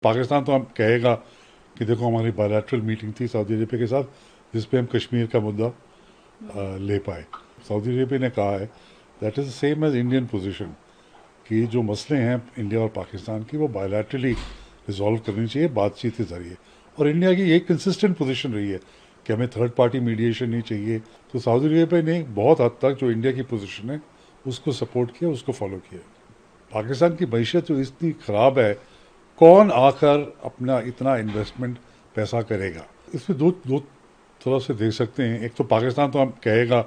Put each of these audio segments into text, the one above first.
पाकिस्तान तो हम कहेगा कि देखो हमारी बायलैटरल मीटिंग थी सऊदी अरेबिया के साथ जिस पे हम कश्मीर का मुद्दा ले पाए। सऊदी अरेबिया ने कहा है that is the same as Indian position कि जो मसले हैं इंडिया और पाकिस्तान की वो बायलैटरली रिजॉल्व करनी चाहिए बातचीत के ज़रिए। और इंडिया की एक कंसिस्टेंट पोजीशन रही है कि हमें थर्ड पार्टी मीडिएशन नहीं चाहिए। तो सऊदी अरेबिया ने बहुत हद तक जो इंडिया की पोजीशन है उसको सपोर्ट किया, उसको फॉलो किया। पाकिस्तान की मैशत जो इतनी ख़राब है, कौन आकर अपना इतना इन्वेस्टमेंट पैसा करेगा। इसमें दो दो तरह से देख सकते हैं। एक तो पाकिस्तान तो हम कहेगा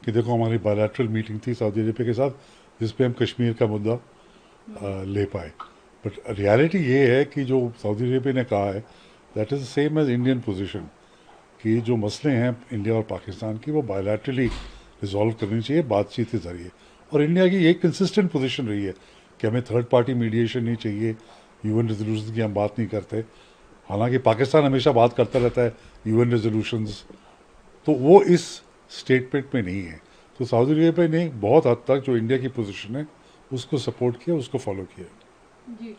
कि देखो हमारी बायलैटरल मीटिंग थी सऊदी अरेबिया के साथ जिस पे हम कश्मीर का मुद्दा ले पाए। बट रियलिटी ये है कि जो सऊदी अरेबिया ने कहा है that is the same as Indian position कि जो मसले हैं इंडिया और पाकिस्तान की वो बायलैटरली रिजॉल्व करनी चाहिए बातचीत के ज़रिए। और इंडिया की एक कंसिस्टेंट पोजीशन रही है कि हमें थर्ड पार्टी मीडिएशन नहीं चाहिए, यूएन रेजोल्यूशन की हम बात नहीं करते। हालांकि पाकिस्तान हमेशा बात करता रहता है यूएन रेजोल्यूशंस, तो वो इस स्टेटमेंट में नहीं है। तो सऊदी अरेबिया ने बहुत हद तक जो इंडिया की पोजीशन है उसको सपोर्ट किया, उसको फॉलो किया। जी,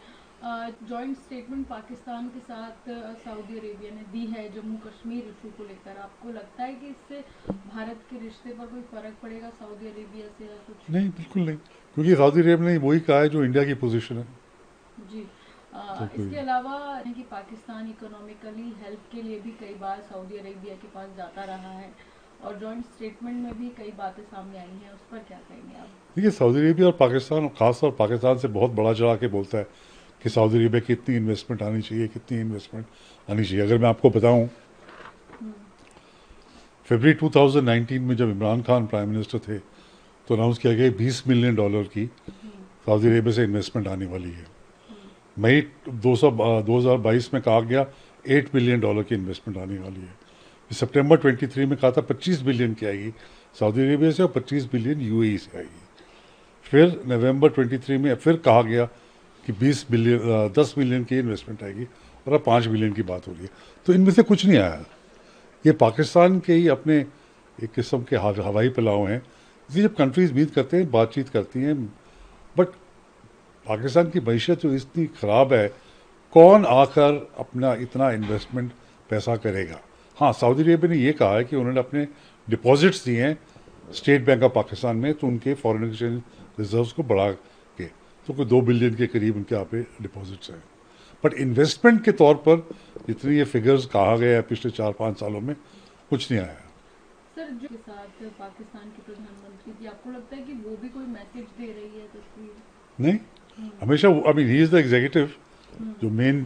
जॉइंट स्टेटमेंट पाकिस्तान के साथ सऊदी अरेबिया ने दी है जम्मू कश्मीर इशू को लेकर। आपको लगता है कि इससे भारत के रिश्ते पर कोई फर्क पड़ेगा सऊदी अरेबिया से या कुछ? नहीं, बिल्कुल नहीं, क्योंकि सऊदी अरेबिया ने वही कहा है जो इंडिया की पोजीशन है। जी, तो कोई इसके अलावा है कि पाकिस्तान इकोनॉमिकली हेल्प के लिए भी कई बार सऊदी अरेबिया के पास जाता रहा है और जॉइंट स्टेटमेंट में भी कई बातें सामने आई हैं, उस पर क्या कहेंगे आप? देखिए, सऊदी अरेबिया और पाकिस्तान, खासतौर पाकिस्तान से बहुत बड़ा चढ़ा के बोलता है कि सऊदी अरेबिया की कितनी इन्वेस्टमेंट आनी चाहिए, कितनी इन्वेस्टमेंट आनी चाहिए। अगर मैं आपको बताऊं, फरवरी 2019 में जब इमरान खान प्राइम मिनिस्टर थे तो अनाउंस किया गया $20 मिलियन की सऊदी अरेबिया से इन्वेस्टमेंट आने वाली है। मई 2022 में कहा गया $8 बिलियन की इन्वेस्टमेंट आने वाली है। सितंबर 23 में कहा था 25 बिलियन की आएगी सऊदी अरेबिया से और 25 बिलियन यूएई से आएगी। फिर नवंबर 23 में फिर कहा गया कि 10 बिलियन की इन्वेस्टमेंट आएगी और अब 5 बिलियन की बात हो रही है। तो इनमें से कुछ नहीं आया। ये पाकिस्तान के ही अपने एक किस्म के हवाई पुलाव हैं। इसलिए जब कंट्रीज मीट करते हैं, बातचीत करती हैं, बट पाकिस्तान की मैशत जो इतनी ख़राब है, कौन आकर अपना इतना इन्वेस्टमेंट पैसा करेगा। हाँ, सऊदी अरेबिया ने ये कहा है कि उन्होंने अपने डिपॉजिट्स दिए हैं स्टेट बैंक ऑफ पाकिस्तान में, तो उनके फॉरेन एक्सचेंज रिजर्व्स को बढ़ा के तो कोई 2 बिलियन के करीब उनके यहाँ पे डिपॉजिट्स हैं। बट इन्वेस्टमेंट के तौर पर जितनी ये फिगर्स कहा गया है पिछले 4-5 सालों में, कुछ नहीं आया। सर, जो के साथ पाकिस्तान के प्रधानमंत्री की, आपको लगता है कि वो भी कोई मैसेज दे रही है तस्वीर? नहीं, हमेशा I mean he is the executive, जो मेन